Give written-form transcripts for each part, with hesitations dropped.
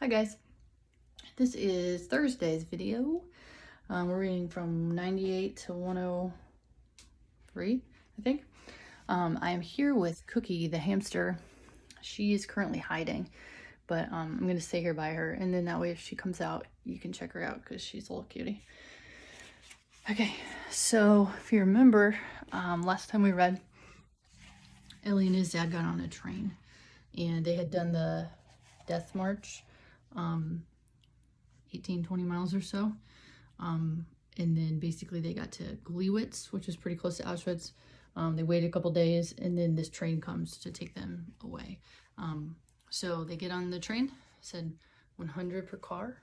Hi guys, this is Thursday's video. We're reading from 98 to 103, I think. I am here with Cookie the hamster. She is currently hiding, but I'm going to stay here by her, and then that way if she comes out, you can check her out because she's a little cutie. Okay, so if you remember, last time we read, Ellie and his dad got on a train, and they had done the death march, 18-20 miles or so. And then basically they got to Gleiwitz, which is pretty close to Auschwitz. They waited a couple days, and then this train comes to take them away. So they get on the train, said 100 per car.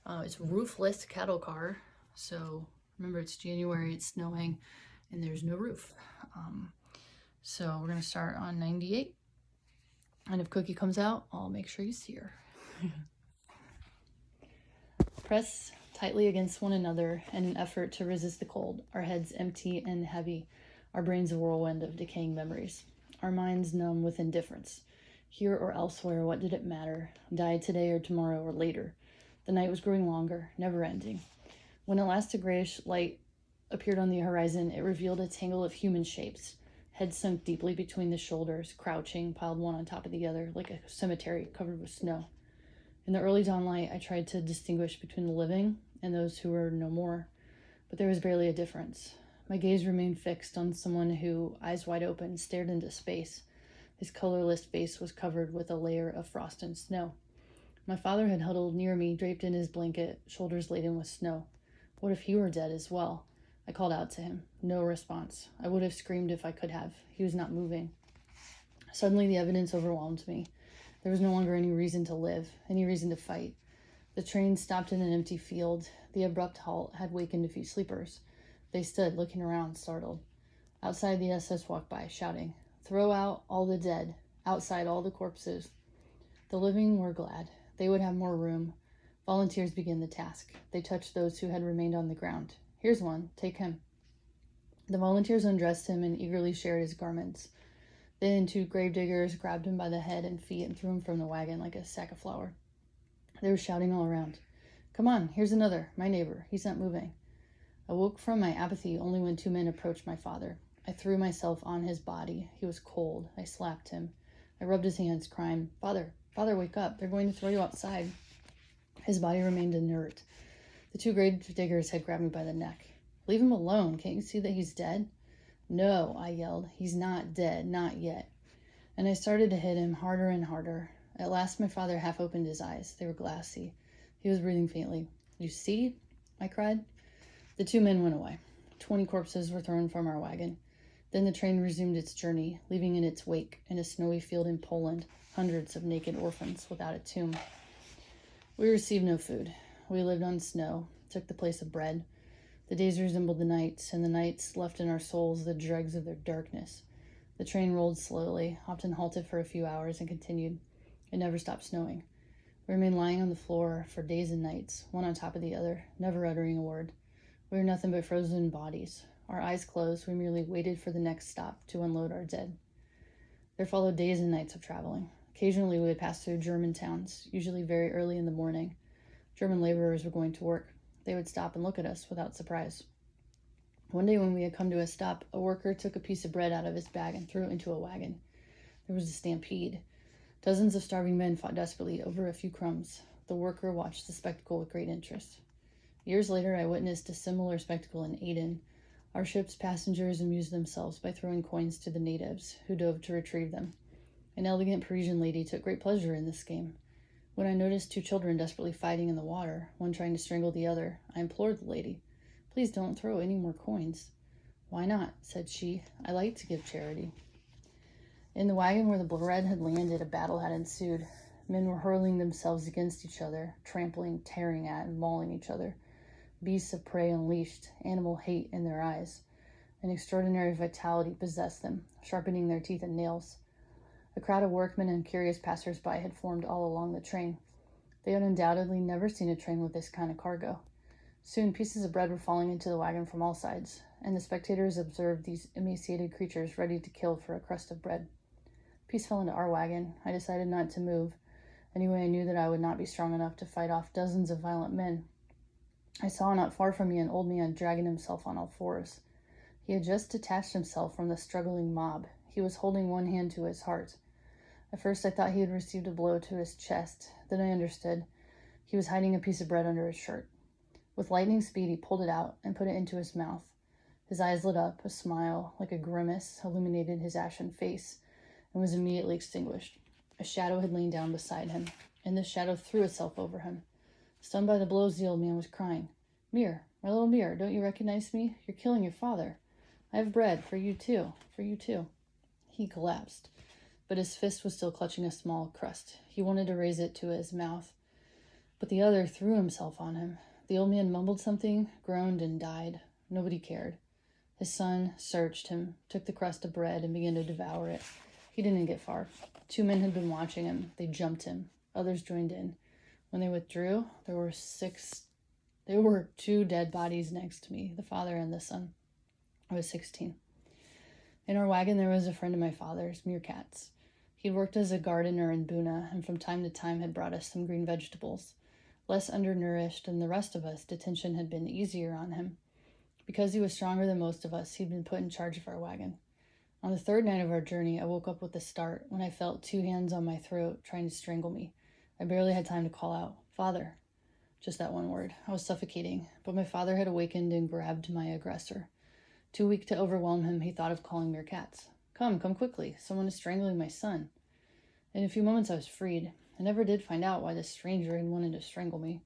It's a roofless cattle car. So remember, it's January, it's snowing, and there's no roof. So we're gonna start on 98. And if Cookie comes out, I'll make sure you see her. Press tightly against one another in an effort to resist the cold, our heads empty and heavy, our brains a whirlwind of decaying memories, our minds numb with indifference. Here or elsewhere, what did it matter? Die today or tomorrow or later. The night was growing longer, never ending. When at last a grayish light appeared on the horizon, it revealed a tangle of human shapes, heads sunk deeply between the shoulders, crouching, piled one on top of the other, like a cemetery covered with snow. In the early dawn light, I tried to distinguish between the living and those who were no more, but there was barely a difference. My gaze remained fixed on someone who, eyes wide open, stared into space. His colorless face was covered with a layer of frost and snow. My father had huddled near me, draped in his blanket, shoulders laden with snow. What if he were dead as well? I called out to him. No response. I would have screamed if I could have. He was not moving. Suddenly the evidence overwhelmed me. There was no longer any reason to live, any reason to fight. The train stopped in an empty field. The abrupt halt had wakened a few sleepers. They stood, looking around, startled. Outside, the SS walked by, shouting, "Throw out all the dead. Outside, all the corpses." The living were glad. They would have more room. Volunteers began the task. They touched those who had remained on the ground. "Here's one. Take him." The volunteers undressed him and eagerly shared his garments. Then two gravediggers grabbed him by the head and feet and threw him from the wagon like a sack of flour. They were shouting all around. "Come on, here's another, my neighbor. He's not moving." I woke from my apathy only when two men approached my father. I threw myself on his body. He was cold. I slapped him. I rubbed his hands, crying, Father, wake up. They're going to throw you outside." His body remained inert. The two gravediggers had grabbed me by the neck. "Leave him alone. Can't you see that he's dead?" "No," I yelled. "He's not dead, not yet." And I started to hit him harder and harder. At last my father half opened his eyes. They were glassy. He was breathing faintly. "You see?" I cried. The two men went away. 20 corpses were thrown from our wagon. Then the train resumed its journey, leaving in its wake, in a snowy field in Poland, hundreds of naked orphans without a tomb. We received no food. We lived on snow, took the place of bread. The days resembled the nights, and the nights left in our souls the dregs of their darkness. The train rolled slowly, often halted for a few hours, and continued. It never stopped snowing. We remained lying on the floor for days and nights, one on top of the other, never uttering a word. We were nothing but frozen bodies. Our eyes closed, we merely waited for the next stop to unload our dead. There followed days and nights of traveling. Occasionally we would pass through German towns, usually very early in the morning. German laborers were going to work. They would stop and look at us without surprise. One day when we had come to a stop, a worker took a piece of bread out of his bag and threw it into a wagon. There was a stampede. Dozens of starving men fought desperately over a few crumbs. The worker watched the spectacle with great interest. Years later, I witnessed a similar spectacle in Aden. Our ship's passengers amused themselves by throwing coins to the natives, who dove to retrieve them. An elegant Parisian lady took great pleasure in this game. When I noticed two children desperately fighting in the water, one trying to strangle the other, I implored the lady, "Please don't throw any more coins." "Why not?" said she. "I like to give charity." In the wagon where the bread had landed, a battle had ensued. Men were hurling themselves against each other, trampling, tearing at, and mauling each other. Beasts of prey unleashed, animal hate in their eyes. An extraordinary vitality possessed them, sharpening their teeth and nails. A crowd of workmen and curious passers-by had formed all along the train. They had undoubtedly never seen a train with this kind of cargo. Soon pieces of bread were falling into the wagon from all sides, and the spectators observed these emaciated creatures ready to kill for a crust of bread. A piece fell into our wagon. I decided not to move, Anyway, I knew that I would not be strong enough to fight off dozens of violent men. I saw not far from me an old man dragging himself on all fours. He had just detached himself from the struggling mob. He was holding one hand to his heart. At first I thought he had received a blow to his chest. Then I understood. He was hiding a piece of bread under his shirt. With lightning speed, he pulled it out and put it into his mouth. His eyes lit up. A smile, like a grimace, illuminated his ashen face and was immediately extinguished. A shadow had lain down beside him, and this shadow threw itself over him. Stunned by the blows, the old man was crying. "Mir, my little Mir, don't you recognize me? You're killing your father. I have bread for you too, for you too." He collapsed, but his fist was still clutching a small crust. He wanted to raise it to his mouth, but the other threw himself on him. The old man mumbled something, groaned, and died. Nobody cared. His son searched him, took the crust of bread, and began to devour it. He didn't get far. 2 men had been watching him. They jumped him. Others joined in. When they withdrew, there were 2 dead bodies next to me, the father and the son. I was 16. In our wagon, there was a friend of my father's, Mir Katz. He'd worked as a gardener in Buna, and from time to time had brought us some green vegetables. Less undernourished than the rest of us, detention had been easier on him. Because he was stronger than most of us, he'd been put in charge of our wagon. On the 3rd night of our journey, I woke up with a start when I felt 2 hands on my throat trying to strangle me. I barely had time to call out, "Father." Just that one word. I was suffocating, but my father had awakened and grabbed my aggressor. Too weak to overwhelm him, he thought of calling Mir Katz. Come quickly. Someone is strangling my son." In a few moments, I was freed. I never did find out why this stranger had wanted to strangle me.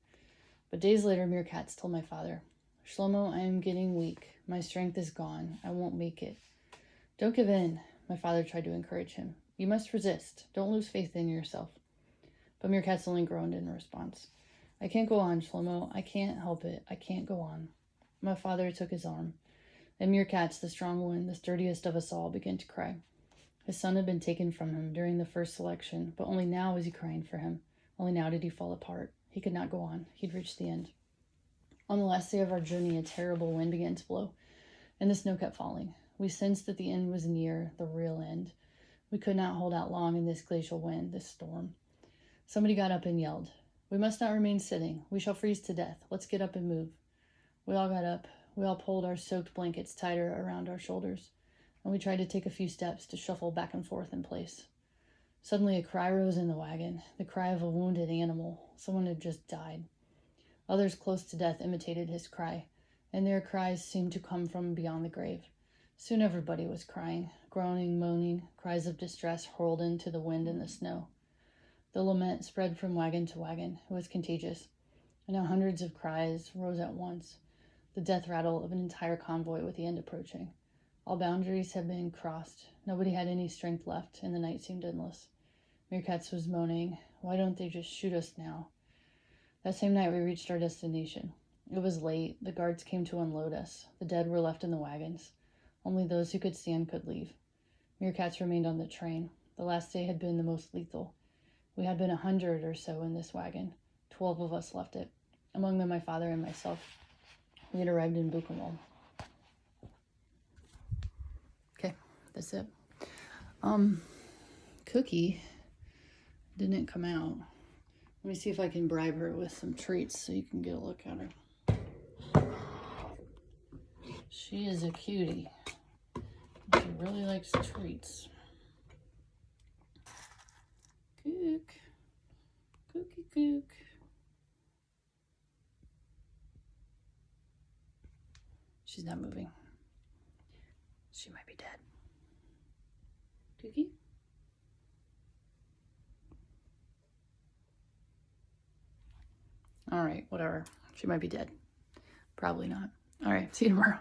But days later, Mir Katz told my father, "Shlomo, I am getting weak. My strength is gone. I won't make it." "Don't give in," my father tried to encourage him. "You must resist. Don't lose faith in yourself." But Mir Katz only groaned in response. "I can't go on, Shlomo. I can't help it. I can't go on." My father took his arm, and Mir Katz, the strong one, the sturdiest of us all, began to cry. His son had been taken from him during the first selection, but only now was he crying for him. Only now did he fall apart. He could not go on. He'd reached the end. On the last day of our journey, a terrible wind began to blow, and the snow kept falling. We sensed that the end was near, the real end. We could not hold out long in this glacial wind, this storm. Somebody got up and yelled, "We must not remain sitting. We shall freeze to death. Let's get up and move." We all got up. We all pulled our soaked blankets tighter around our shoulders, and we tried to take a few steps to shuffle back and forth in place. Suddenly a cry rose in the wagon, the cry of a wounded animal. Someone had just died. Others close to death imitated his cry, and their cries seemed to come from beyond the grave. Soon everybody was crying, groaning, moaning, cries of distress hurled into the wind and the snow. The lament spread from wagon to wagon. It was contagious, and now hundreds of cries rose at once, the death rattle of an entire convoy with the end approaching. All boundaries had been crossed. Nobody had any strength left, and the night seemed endless. Mir Katz was moaning, "Why don't they just shoot us now?" That same night we reached our destination. It was late. The guards came to unload us. The dead were left in the wagons. Only those who could stand could leave. Mir Katz remained on the train. The last day had been the most lethal. We had been 100 or so in this wagon. 12 of us left it, among them my father and myself. We had arrived in Buchenwald. Okay, that's it. Cookie didn't come out. Let me see if I can bribe her with some treats so you can get a look at her. She is a cutie. She really likes treats. Cook. Cookie cook. She's not moving. She might be dead. Cookie? All right, whatever. She might be dead. Probably not. All right, see you tomorrow.